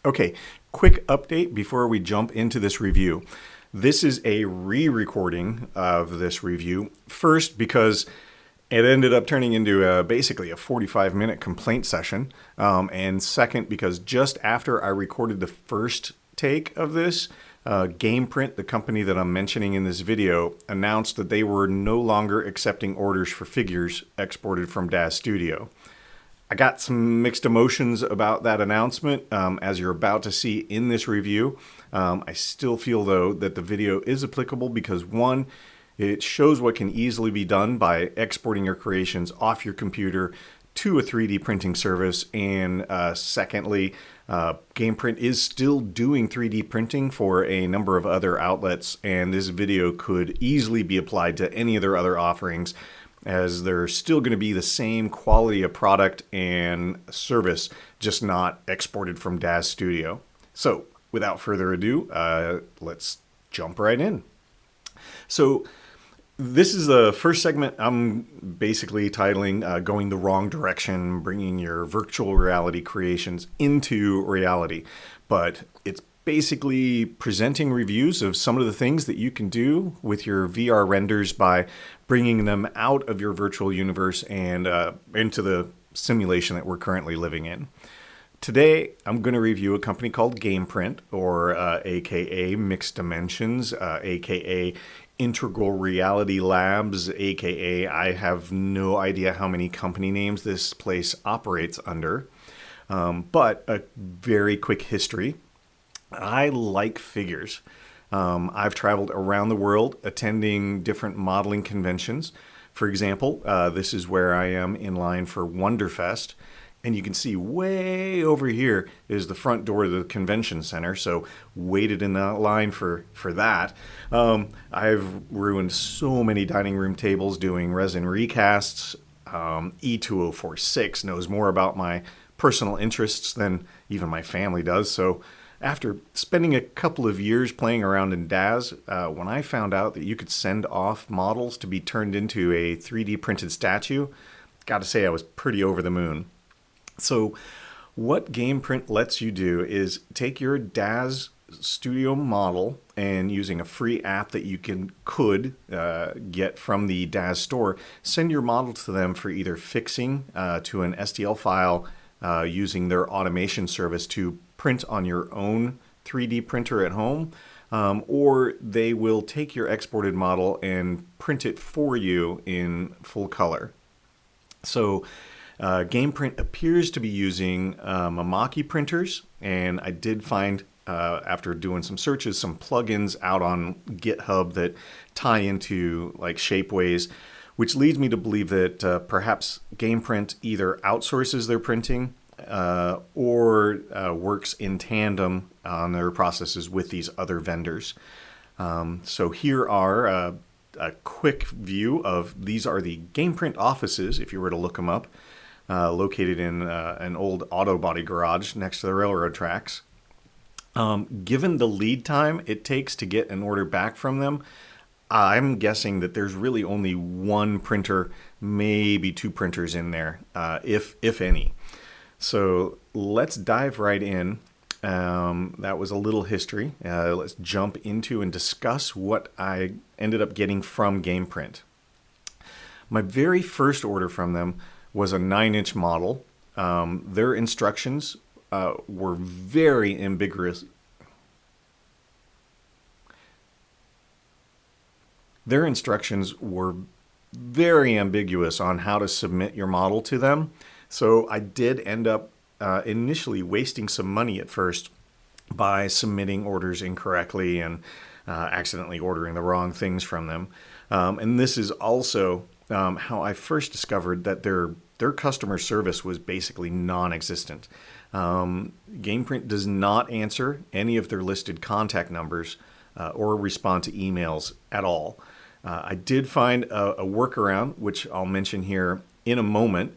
Okay, quick update before we jump into this review. This is a re-recording of this review. First, because it ended up turning into basically a 45-minute complaint session. And second, because just after I recorded the first take of this, Gameprint, the company that I'm mentioning in this video, announced that they were no longer accepting orders for figures exported from DAZ Studio. I got some mixed emotions about that announcement, as you're about to see in this review. I still feel, though, that the video is applicable because, one, it shows what can easily be done by exporting your creations off your computer to a 3D printing service, and secondly, Gameprint is still doing 3D printing for a number of other outlets, and this video could easily be applied to any of their other offerings, as they're still going to be the same quality of product and service, just not exported from DAZ Studio. So, without further ado, let's jump right in. So, this is the first segment I'm basically titling Going the Wrong Direction, bringing your virtual reality creations into reality. But it's basically presenting reviews of some of the things that you can do with your VR renders by bringing them out of your virtual universe and into the simulation that we're currently living in. Today, I'm going to review a company called Gameprint, or aka Mixed Dimensions, aka Integral Reality Labs, aka I have no idea how many company names this place operates under. But a very quick history. I like figures. I've traveled around the world attending different modeling conventions. For example, this is where I am in line for Wonderfest. And you can see way over here is the front door of the convention center. So waited in that line for that. I've ruined so many dining room tables doing resin recasts. E2046 knows more about my personal interests than even my family does. So after spending a couple of years playing around in DAZ, when I found out that you could send off models to be turned into a 3D printed statue, gotta say I was pretty over the moon. So what Gameprint lets you do is take your DAZ Studio model and, using a free app that you could get from the DAZ store, send your model to them for either fixing to an STL file using their automation service to print on your own 3D printer at home, or they will take your exported model and print it for you in full color. So Gameprint appears to be using Mamaki printers, and I did find, after doing some searches, some plugins out on GitHub that tie into like Shapeways, which leads me to believe that perhaps Gameprint either outsources their printing or works in tandem on their processes with these other vendors. So here are a quick view of, these are the Gameprint offices, if you were to look them up, located in an old auto body garage next to the railroad tracks. Given the lead time it takes to get an order back from them, I'm guessing that there's really only one printer, maybe two printers in there, if any. So let's dive right in. That was a little history. Let's jump into and discuss what I ended up getting from Gameprint. My very first order from them was a 9-inch model. Their instructions were very ambiguous. Their instructions were very ambiguous on how to submit your model to them. So I did end up initially wasting some money at first by submitting orders incorrectly and accidentally ordering the wrong things from them. And this is also how I first discovered that their customer service was basically non-existent. Gameprint does not answer any of their listed contact numbers or respond to emails at all. I did find a workaround, which I'll mention here in a moment.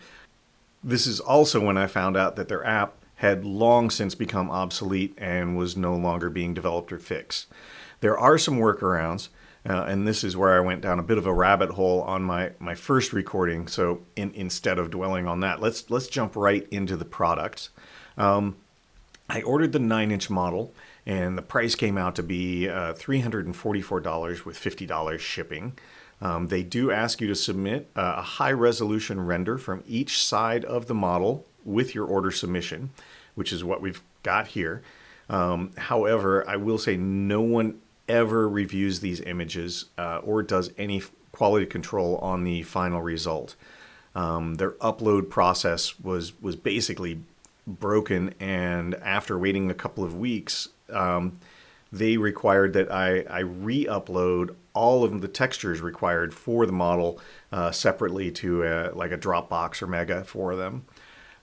This is also when I found out that their app had long since become obsolete and was no longer being developed or fixed. There are some workarounds, and this is where I went down a bit of a rabbit hole on my first recording. So instead of dwelling on that, let's jump right into the product. I ordered the 9-inch model, and the price came out to be $344 with $50 shipping. They do ask you to submit a high resolution render from each side of the model with your order submission, which is what we've got here. However, I will say no one ever reviews these images or does any quality control on the final result. Their upload process was basically broken, and after waiting a couple of weeks, they required that I re-upload all of the textures required for the model separately to like a Dropbox or Mega for them.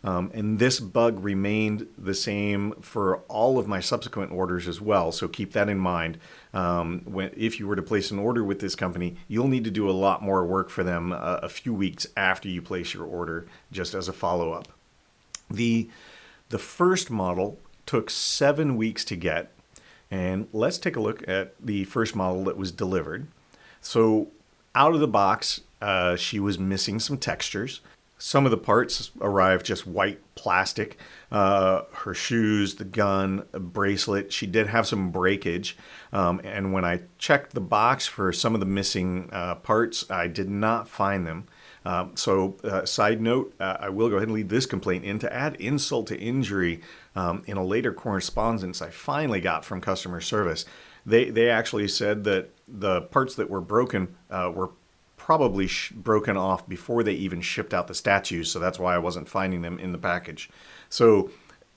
And this bug remained the same for all of my subsequent orders as well. So keep that in mind. If you were to place an order with this company, you'll need to do a lot more work for them a few weeks after you place your order, just as a follow-up. The first model took 7 weeks to get. And let's take a look at the first model that was delivered. So out of the box, she was missing some textures. Some of the parts arrived just white plastic. Her shoes, the gun, a bracelet. She did have some breakage. And when I checked the box for some of the missing parts, I did not find them. Side note, I will go ahead and leave this complaint in to add insult to injury. In a later correspondence I finally got from customer service, they actually said that the parts that were broken were probably broken off before they even shipped out the statues, so that's why I wasn't finding them in the package. So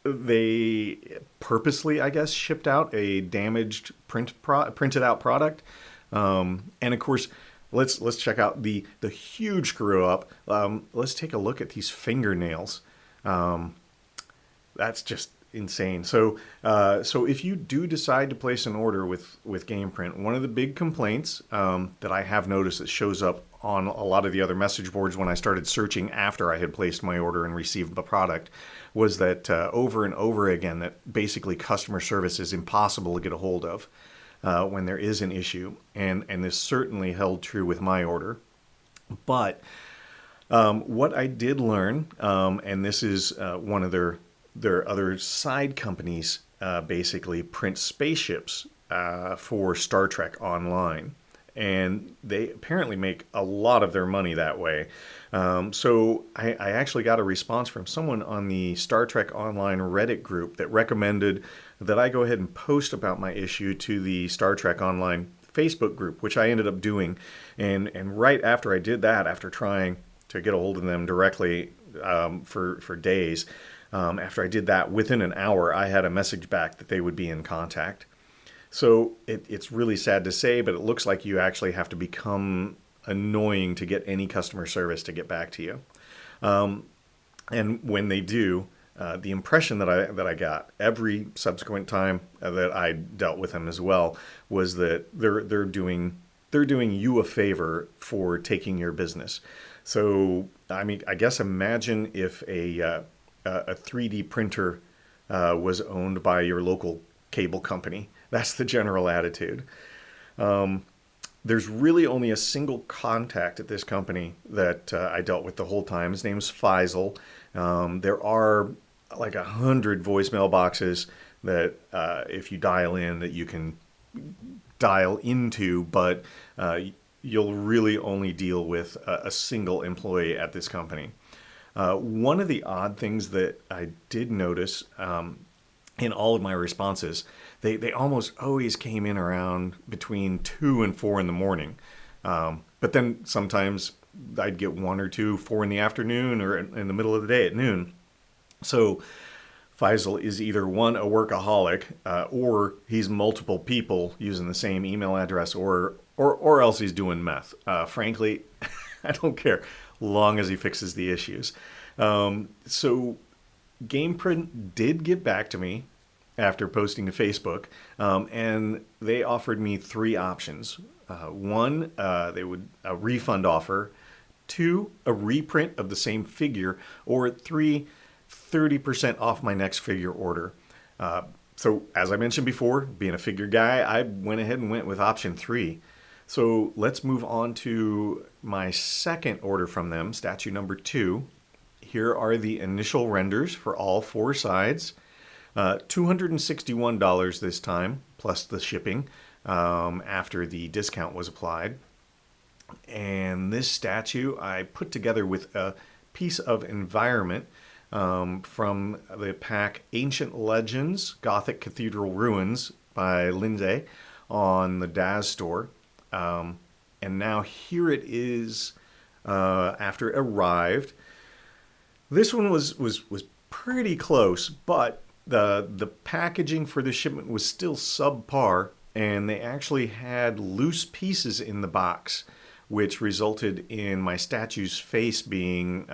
they purposely, I guess, shipped out a damaged printed out product. And of course, let's check out the huge screw up. Let's take a look at these fingernails. That's just insane. So if you do decide to place an order with Gameprint, one of the big complaints that I have noticed that shows up on a lot of the other message boards when I started searching after I had placed my order and received the product was that over and over again that basically customer service is impossible to get a hold of when there is an issue. And this certainly held true with my order. But what I did learn, and this is one of their other side companies, basically print spaceships for Star Trek Online. And they apparently make a lot of their money that way. So I actually got a response from someone on the Star Trek Online Reddit group that recommended that I go ahead and post about my issue to the Star Trek Online Facebook group, which I ended up doing. And right after I did that, after trying to get a hold of them directly for days, after I did that, within an hour, I had a message back that they would be in contact. So it's really sad to say, but it looks like you actually have to become annoying to get any customer service to get back to you. And when they do, the impression that I got every subsequent time that I dealt with them as well was that they're doing you a favor for taking your business. So I mean, I guess imagine if a 3D printer was owned by your local cable company. That's the general attitude. There's really only a single contact at this company that I dealt with the whole time. His name's Faisal. There are like 100 voicemail boxes that if you dial in that you can dial into, but you'll really only deal with a single employee at this company. One of the odd things that I did notice in all of my responses, they almost always came in around between 2 and 4 in the morning. But then sometimes I'd get 1 or 2, 4 in the afternoon or in the middle of the day at noon. So Faisal is either one, a workaholic, or he's multiple people using the same email address, or else he's doing meth. Frankly, I don't care, long as he fixes the issues. So Gameprint did get back to me after posting to Facebook, and they offered me 3 options. One, they would a refund offer. 2, a reprint of the same figure, or 3, 30% off my next figure order. So as I mentioned before, being a figure guy, I went ahead and went with option 3. So let's move on to my second order from them, statue number 2. Here are the initial renders for all 4 sides. $261 this time, plus the shipping after the discount was applied. And this statue I put together with a piece of environment from the pack Ancient Legends, Gothic Cathedral Ruins by Lindsay on the Daz store. And now here it is after it arrived. This one was pretty close, but the packaging for the shipment was still subpar, and they actually had loose pieces in the box, which resulted in my statue's face being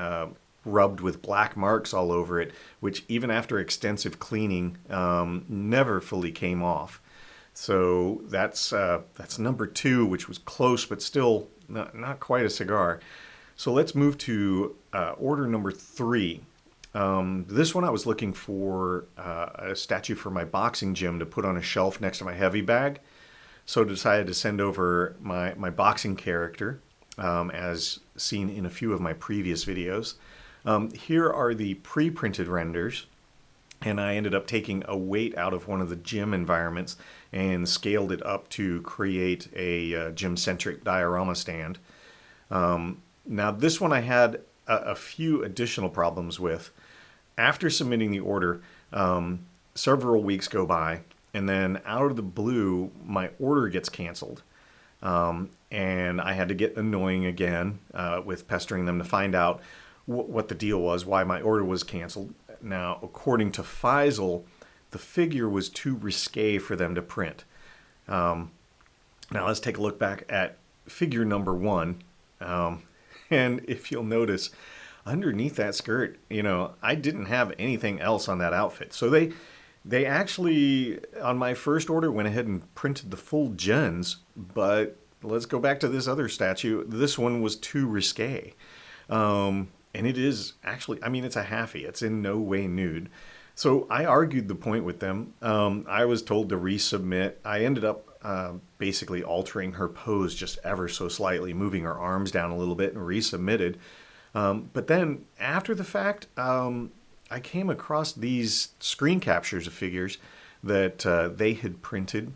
rubbed with black marks all over it, which even after extensive cleaning never fully came off. So that's number 2, which was close, but still not quite a cigar. So let's move to order number 3. This one I was looking for a statue for my boxing gym to put on a shelf next to my heavy bag. So I decided to send over my boxing character, as seen in a few of my previous videos. Here are the pre-printed renders, and I ended up taking a weight out of one of the gym environments and scaled it up to create a gym-centric diorama stand. Now this one I had a few additional problems with. After submitting the order, several weeks go by, and then out of the blue, my order gets canceled. And I had to get annoying again with pestering them to find out what the deal was, why my order was canceled. Now, according to Faisal, the figure was too risque for them to print. Now, let's take a look back at figure number 1. And if you'll notice, underneath that skirt, I didn't have anything else on that outfit. So they actually, on my first order, went ahead and printed the full gens, but let's go back to this other statue. This one was too risque. And it is actually, it's a halfie. It's in no way nude. So I argued the point with them. I was told to resubmit. I ended up basically altering her pose just ever so slightly, moving her arms down a little bit, and resubmitted. But then after the fact, I came across these screen captures of figures that they had printed,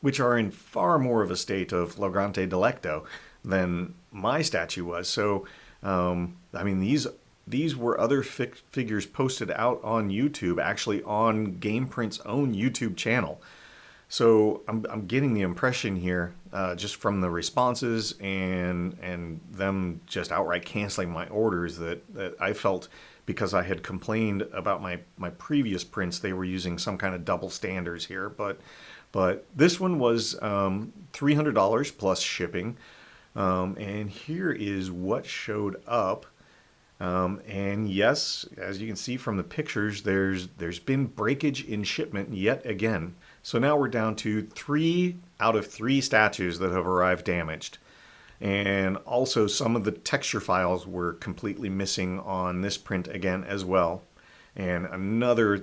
which are in far more of a state of flagrante delicto than my statue was. So, these were other figures posted out on YouTube, actually on Gameprint's own YouTube channel. So I'm getting the impression here, just from the responses and them just outright canceling my orders, that I felt because I had complained about my previous prints, they were using some kind of double standards here. But this one was $300 plus shipping. And here is what showed up. And yes, as you can see from the pictures, there's been breakage in shipment yet again. So now we're down to 3 out of 3 statues that have arrived damaged. And also some of the texture files were completely missing on this print again as well. And another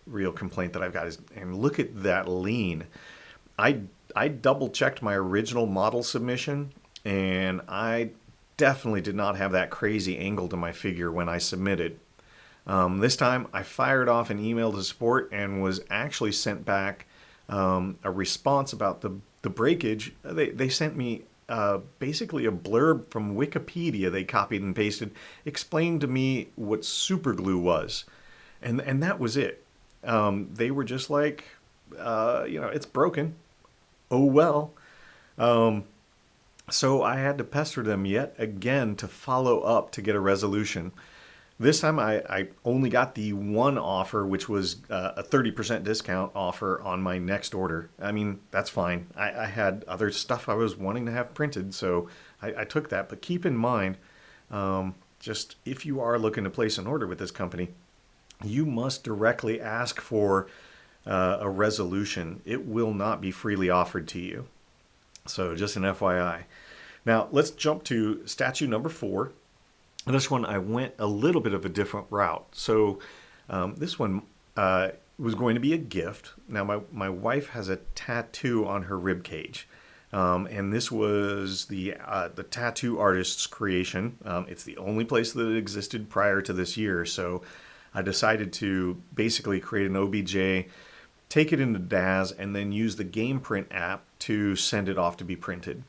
real complaint that I've got is, and look at that lean. I double checked my original model submission, and I definitely did not have that crazy angle to my figure when I submitted. This time I fired off an email to support and was actually sent back a response about the breakage. They sent me basically a blurb from Wikipedia they copied and pasted, explained to me what super glue was. And that was it. They were just like, it's broken. Oh well. So I had to pester them yet again to follow up to get a resolution. This time I only got the one offer, which was a 30% discount offer on my next order. That's fine. I had other stuff I was wanting to have printed, so I took that. But keep in mind, just if you are looking to place an order with this company, you must directly ask for a resolution. It will not be freely offered to you. So just an FYI. Now let's jump to statue number 4. This one I went a little bit of a different route. So this one was going to be a gift. Now my wife has a tattoo on her rib cage, and this was the tattoo artist's creation. It's the only place that it existed prior to this year. So I decided to basically create an OBJ, take it into DAZ, and then use the Gameprint app to send it off to be printed.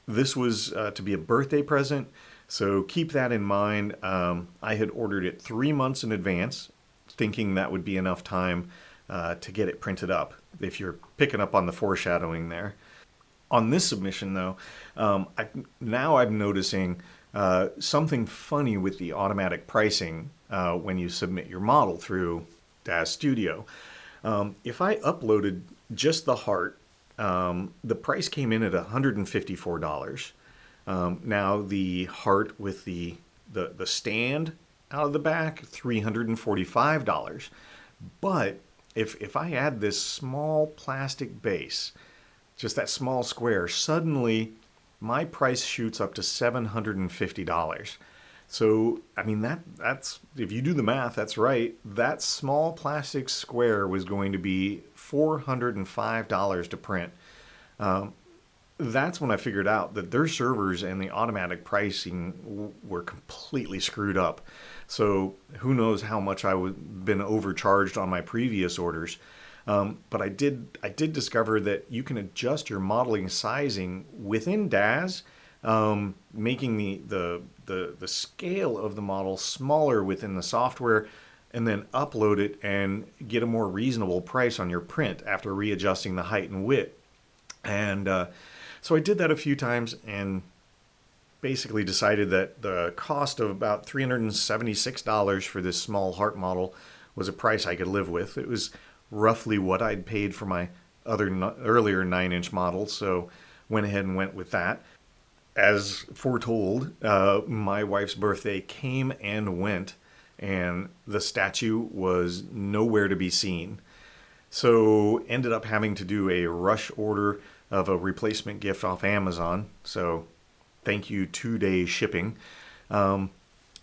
This was to be a birthday present, so keep that in mind. I had ordered it 3 months in advance, thinking that would be enough time to get it printed up, if you're picking up on the foreshadowing there. On this submission, though, I'm noticing something funny with the automatic pricing when you submit your model through DAZ Studio. If I uploaded just the heart, the price came in at $154. Now the heart with the stand out of the back, $345. But if I add this small plastic base, just that small square, suddenly my price shoots up to $750. So, I mean, that's if you do the math, that's right. That small plastic square was going to be $405 to print. That's when I figured out that their servers and the automatic pricing were completely screwed up. So who knows how much I would been overcharged on my previous orders. But I did discover that you can adjust your modeling sizing within DAZ, making the scale of the model smaller within the software, and then upload it and get a more reasonable price on your print after readjusting the height and width. And so I did that a few times and basically decided that the cost of about $376 for this small heart model was a price I could live with. It was roughly what I'd paid for my earlier 9-inch model, so went ahead and went with that. As foretold, my wife's birthday came and went, and the statue was nowhere to be seen. So ended up having to do a rush order of a replacement gift off Amazon. So thank you, 2-day shipping.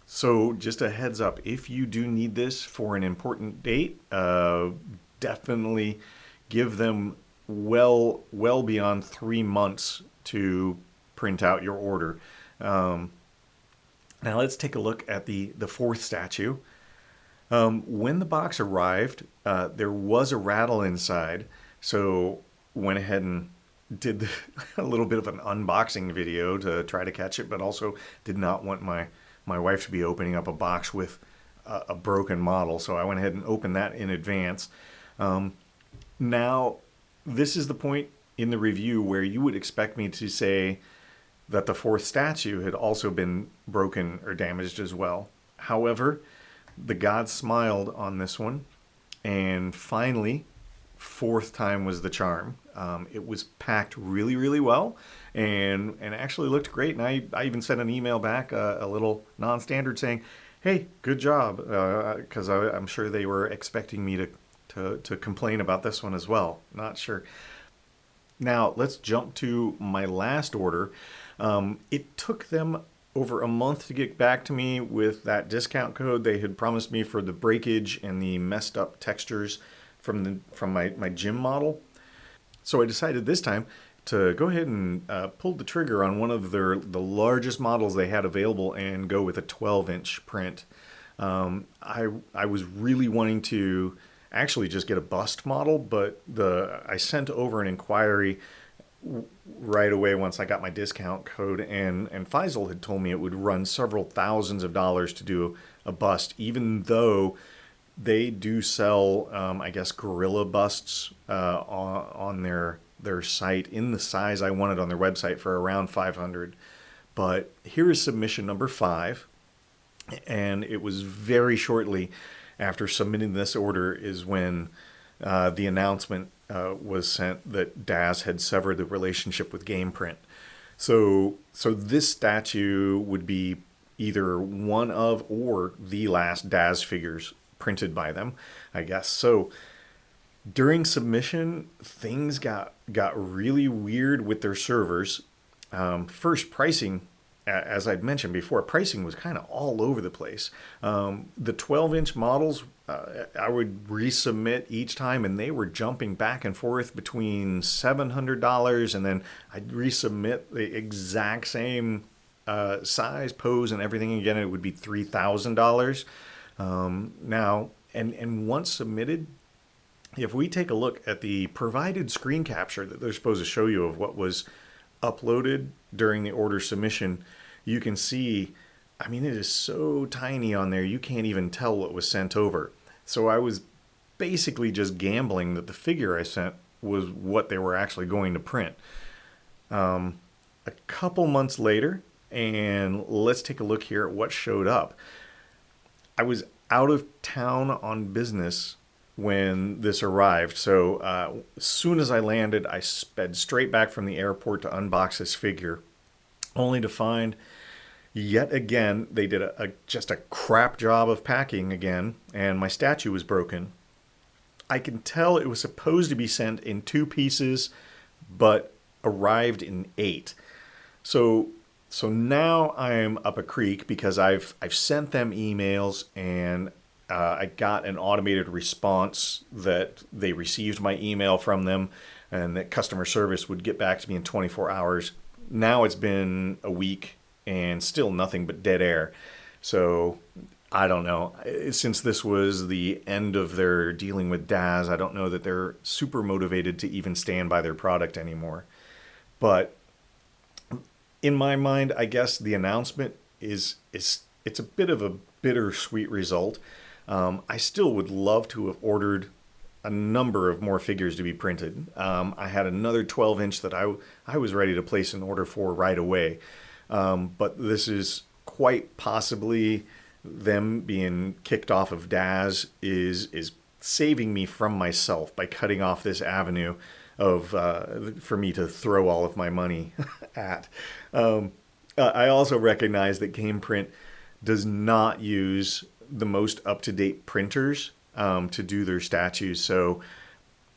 So just a heads up, if you do need this for an important date, definitely give them well beyond 3 months to print out your order. Now let's take a look at the fourth statue. When the box arrived, there was a rattle inside, so went ahead and did a little bit of an unboxing video to try to catch it, but also did not want my wife to be opening up a box with a broken model, so I went ahead and opened that in advance. Now, this is the point in the review where you would expect me to say that the fourth statue had also been broken or damaged as well. However, the gods smiled on this one, and finally, fourth time was the charm. It was packed really, really well, and actually looked great. And I even sent an email back, a little non-standard, saying, "Hey, good job," because I'm sure they were expecting me to complain about this one as well. Not sure. Now let's jump to my last order. It took them over a month to get back to me with that discount code they had promised me for the breakage and the messed up textures from my gym model. So I decided this time to go ahead and pull the trigger on one of the largest models they had available and go with a 12-inch print. I was really wanting to actually just get a bust model, but I sent over an inquiry right away once I got my discount code, and Faisal had told me it would run several thousands of dollars to do a bust, even though they do sell, I guess, gorilla busts on their site in the size I wanted on their website for around $500. But here is submission number 5, and it was very shortly after submitting this order is when the announcement was sent that DAZ had severed the relationship with Gameprint. So this statue would be either one of or the last DAZ figures printed by them, I guess. So during submission, things got really weird with their servers. First, pricing, as I'd mentioned before, pricing was kind of all over the place. The 12-inch models, I would resubmit each time, and they were jumping back and forth between $700, and then I'd resubmit the exact same size, pose, and everything again. It would be $3,000. Now, and once submitted, if we take a look at the provided screen capture that they're supposed to show you of what was uploaded during the order submission, you can see, I mean, it is so tiny on there, you can't even tell what was sent over. So I was basically just gambling that the figure I sent was what they were actually going to print. A couple months later, and let's take a look here at what showed up. I was out of town on business when this arrived. So as soon as I landed, I sped straight back from the airport to unbox this figure, only to find yet again they did just a crap job of packing again, and my statue was broken. I can tell it was supposed to be sent in 2 pieces, but arrived in 8. So now I'm up a creek because I've sent them emails, and I got an automated response that they received my email from them and that customer service would get back to me in 24 hours. Now it's been a week and still nothing but dead air. So I don't know. Since this was the end of their dealing with Daz, I don't know that they're super motivated to even stand by their product anymore. But in my mind, I guess the announcement it's a bit of a bittersweet result. I still would love to have ordered a number of more figures to be printed. I had another 12-inch that I was ready to place an order for right away. But this is quite possibly them being kicked off of Daz is saving me from myself by cutting off this avenue of for me to throw all of my money at. I also recognize that Gameprint does not use the most up-to-date printers to do their statues. So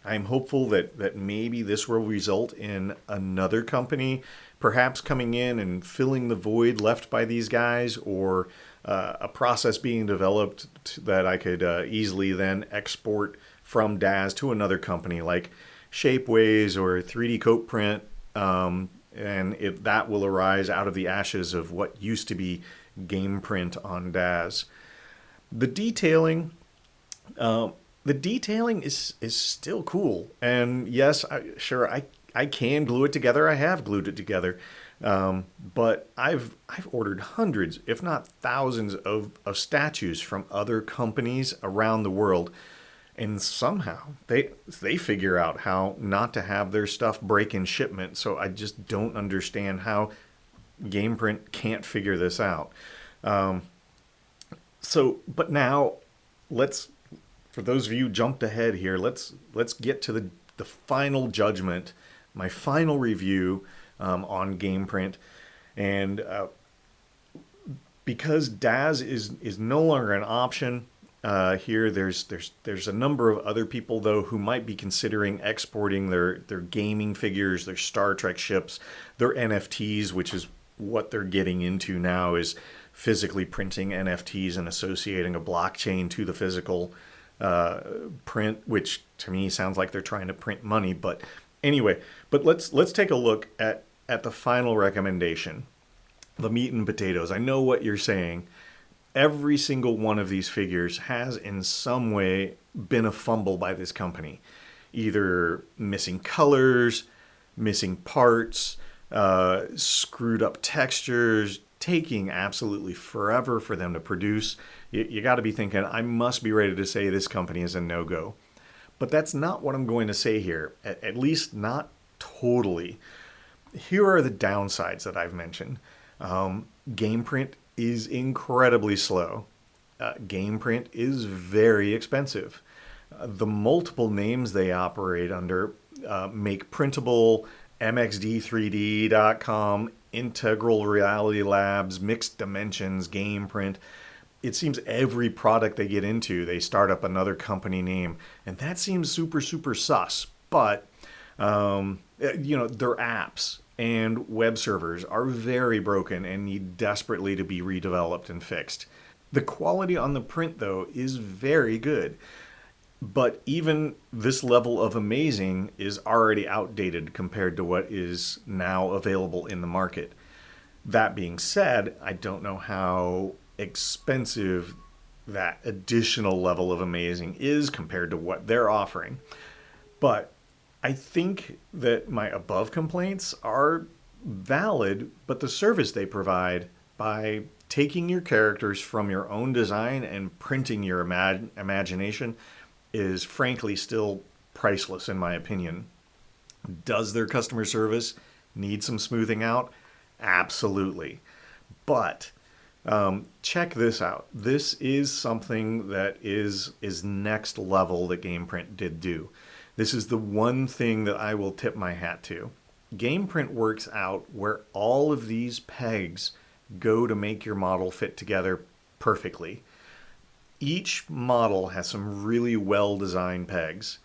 I'm hopeful that maybe this will result in another company perhaps coming in and filling the void left by these guys, or a process being developed that I could easily then export from Daz to another company like Shapeways or 3D Coat Print, and that will arise out of the ashes of what used to be Gameprint on Daz. The detailing is still cool, and yes, I can glue it together. I have glued it together, but I've ordered hundreds, if not thousands, of statues from other companies around the world, and somehow they figure out how not to have their stuff break in shipment. So I just don't understand how Gameprint can't figure this out. But now for those of you who jumped ahead here, let's get to the final judgment, my final review on Gameprint. And because Daz is no longer an option here, there's a number of other people though who might be considering exporting their gaming figures, their Star Trek ships, their NFTs, which is what they're getting into now, is physically printing NFTs and associating a blockchain to the physical print, which to me sounds like they're trying to print money. But anyway, let's take a look at the final recommendation, the meat and potatoes. I know what you're saying. Every single one of these figures has in some way been a fumble by this company, either missing colors, missing parts, screwed up textures, taking absolutely forever for them to produce. You got to be thinking, I must be ready to say this company is a no-go. But that's not what I'm going to say here, at least not totally. Here are the downsides that I've mentioned. Gameprint is incredibly slow. Gameprint is very expensive. The multiple names they operate under make printable, MXD3D.com, Integral Reality Labs, Mixed Dimensions, Gameprint. It seems every product they get into, they start up another company name, and that seems super, super sus. But, their apps and web servers are very broken and need desperately to be redeveloped and fixed. The quality on the print, though, is very good. But even this level of amazing is already outdated compared to what is now available in the market. That being said, I don't know how expensive that additional level of amazing is compared to what they're offering. But I think that my above complaints are valid, but the service they provide by taking your characters from your own design and printing your imagination is frankly still priceless in my opinion. Does their customer service need some smoothing out? Absolutely. But check this out. This is something that is next level that Gameprint did do. This is the one thing that I will tip my hat to. Gameprint works out where all of these pegs go to make your model fit together perfectly. Each model has some really well designed pegs.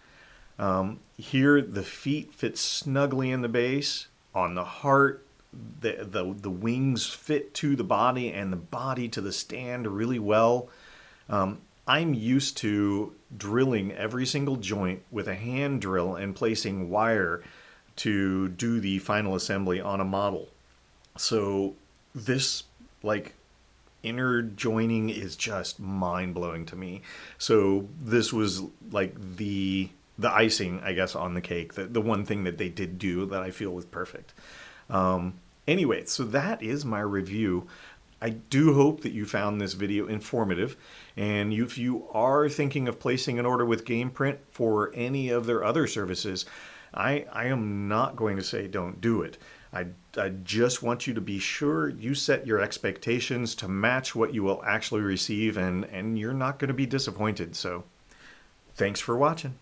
Here the feet fit snugly in the base. On the heart, the wings fit to the body and the body to the stand really well. I'm used to drilling every single joint with a hand drill and placing wire to do the final assembly on a model. So this inner joining is just mind-blowing to me. So this was like the icing, I guess, on the cake, the one thing that they did do that I feel was perfect. Anyway, so that is my review. I do hope that you found this video informative, and if you are thinking of placing an order with Gameprint for any of their other services, I am not going to say don't do it. I just want you to be sure you set your expectations to match what you will actually receive, and you're not going to be disappointed. So thanks for watching.